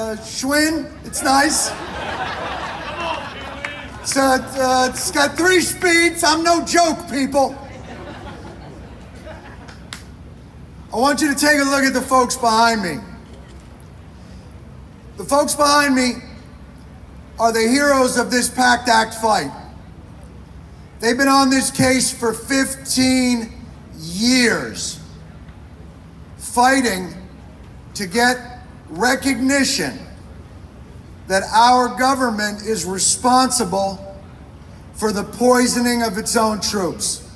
Schwinn, it's nice. It's got 3 speeds. I'm no joke, people. I want you to take a look at the folks behind me. The folks behind me are the heroes of this PACT Act fight. They've been on this case for 15 years, fighting to get recognition that our government is responsible for the poisoning of its own troops.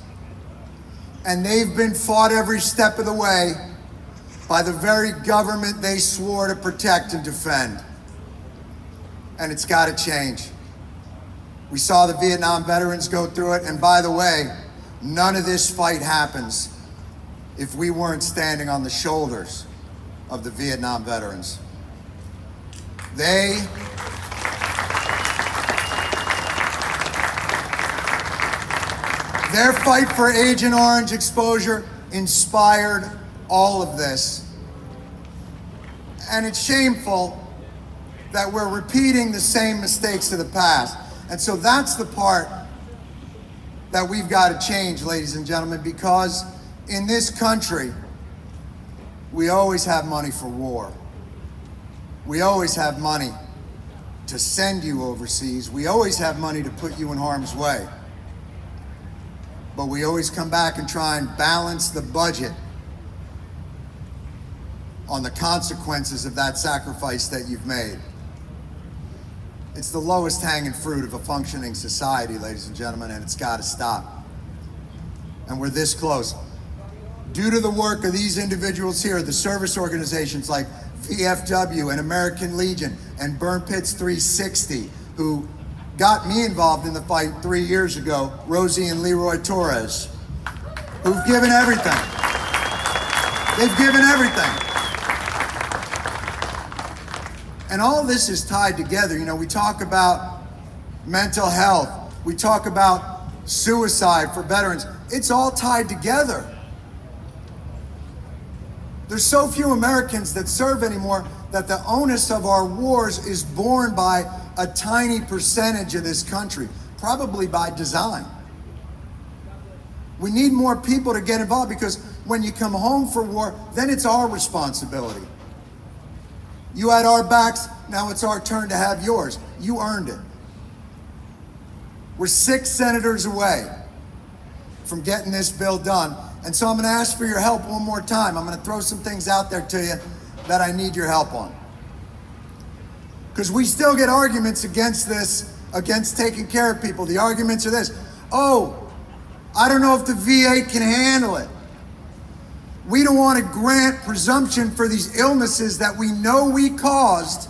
And they've been fought every step of the way by the very government they swore to protect and defend. And it's got to change. We saw the Vietnam veterans go through it, and by the way, none of this fight happens if we weren't standing on the shoulders of the Vietnam veterans. Their fight for Agent Orange exposure inspired all of this. And it's shameful that we're repeating the same mistakes of the past. And so that's the part that we've got to change, ladies and gentlemen, because in this country, we always have money for war. We always have money to send you overseas. We always have money to put you in harm's way. But we always come back and try and balance the budget on the consequences of that sacrifice that you've made. It's the lowest hanging fruit of a functioning society, ladies and gentlemen, and it's got to stop. And we're this close. Due to the work of these individuals here, the service organizations like VFW and American Legion and Burn Pits 360, who got me involved in the fight 3 years ago, Rosie and Leroy Torres, who've given everything. They've given everything. And all this is tied together. You know, we talk about mental health. We talk about suicide for veterans. It's all tied together. There's so few Americans that serve anymore that the onus of our wars is borne by a tiny percentage of this country, probably by design. We need more people to get involved, because when you come home for war, then it's our responsibility. You had our backs, now it's our turn to have yours. You earned it. We're 6 senators away from getting this bill done. And so I'm gonna ask for your help one more time. I'm gonna throw some things out there to you that I need your help on. Because we still get arguments against this, against taking care of people. The arguments are this: oh, I don't know if the VA can handle it. We don't want to grant presumption for these illnesses that we know we caused,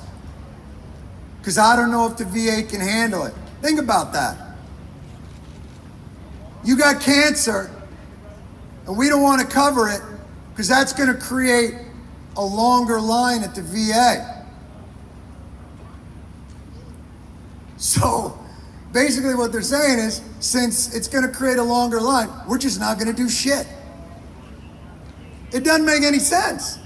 because I don't know if the VA can handle it. Think about that. You got cancer, and we don't want to cover it because that's going to create a longer line at the VA. So basically what they're saying is, since it's going to create a longer line, we're just not going to do shit. It doesn't make any sense.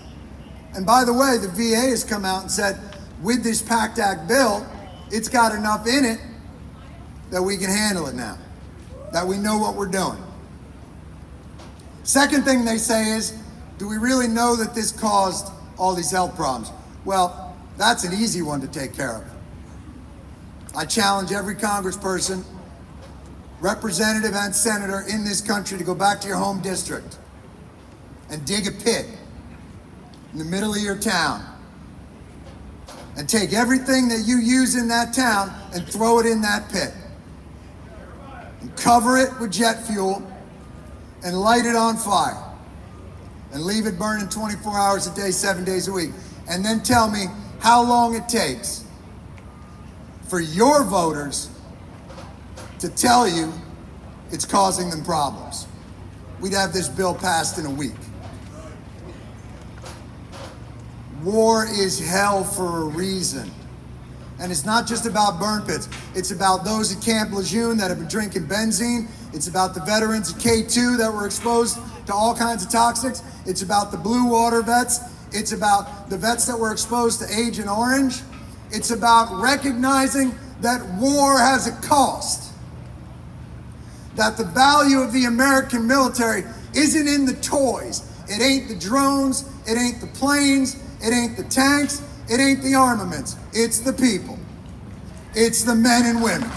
And by the way, the VA has come out and said, with this PACT Act bill, it's got enough in it that we can handle it now, that we know what we're doing. Second thing they say is, do we really know that this caused all these health problems? Well, that's an easy one to take care of. I challenge every congressperson, representative, and senator in this country to go back to your home district and dig a pit in the middle of your town and take everything that you use in that town and throw it in that pit and cover it with jet fuel and light it on fire and leave it burning 24 hours a day, 7 days a week. And then tell me how long it takes for your voters to tell you it's causing them problems. We'd have this bill passed in a week. War is hell for a reason. And it's not just about burn pits. It's about those at Camp Lejeune that have been drinking benzene. It's about the veterans at K2 that were exposed to all kinds of toxics. It's about the Blue Water vets. It's about the vets that were exposed to Agent Orange. It's about recognizing that war has a cost. That the value of the American military isn't in the toys. It ain't the drones, it ain't the planes, it ain't the tanks, it ain't the armaments. It's the people. It's the men and women.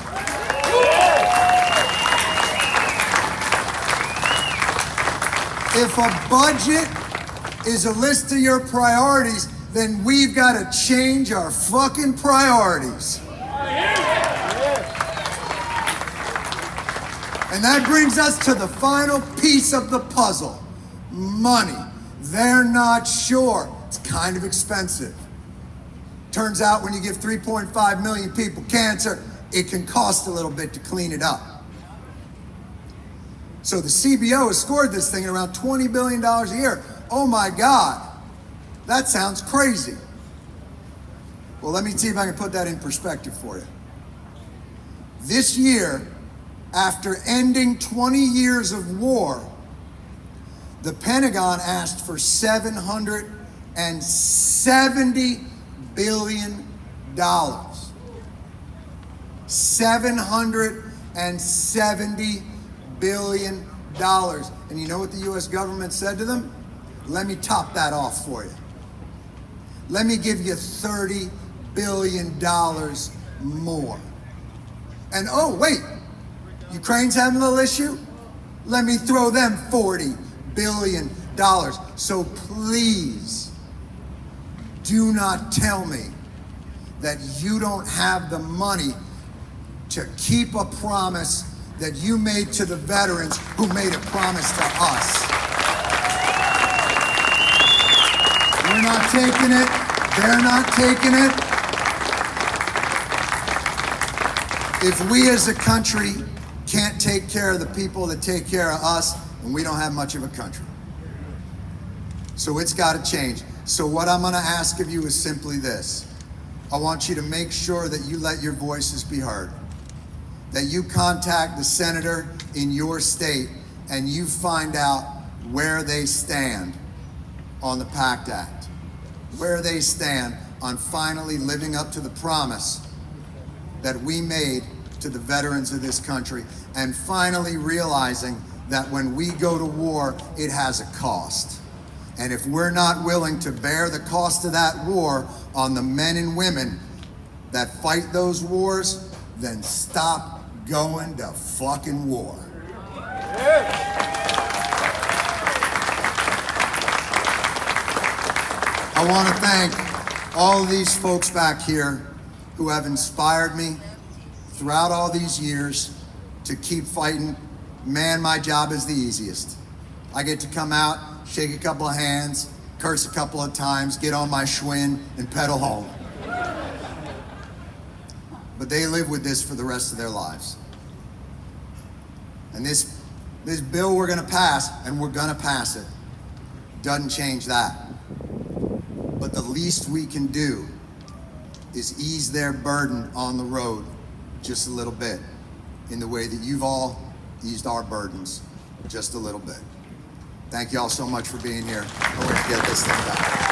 If a budget is a list of your priorities, then we've got to change our fucking priorities. And that brings us to the final piece of the puzzle. Money. They're not sure. It's kind of expensive. Turns out when you give 3.5 million people cancer, it can cost a little bit to clean it up. So the CBO has scored this thing at around $20 billion a year. Oh my God, that sounds crazy. Well, let me see if I can put that in perspective for you. This year, after ending 20 years of war, the Pentagon asked for $770 billion. $770 billion. And you know what the US government said to them? Let me top that off for you. Let me give you $30 billion more. And oh, wait, Ukraine's having a little issue? Let me throw them $40 billion. So please, do not tell me that you don't have the money to keep a promise that you made to the veterans who made a promise to us. We're not taking it. They're not taking it. If we as a country can't take care of the people that take care of us, then we don't have much of a country. So it's got to change. So what I'm going to ask of you is simply this. I want you to make sure that you let your voices be heard. That you contact the senator in your state and you find out where they stand on the PACT Act, where they stand on finally living up to the promise that we made to the veterans of this country, and finally realizing that when we go to war, it has a cost. And if we're not willing to bear the cost of that war on the men and women that fight those wars, then stop going to fucking war. I want to thank all of these folks back here who have inspired me throughout all these years to keep fighting. Man, my job is the easiest. I get to come out, shake a couple of hands, curse a couple of times, get on my Schwinn, and pedal home. But they live with this for the rest of their lives. And this bill we're gonna pass, and we're gonna pass it, doesn't change that. But the least we can do is ease their burden on the road just a little bit, in the way that you've all eased our burdens just a little bit. Thank you all so much for being here. I hope to get this thing back.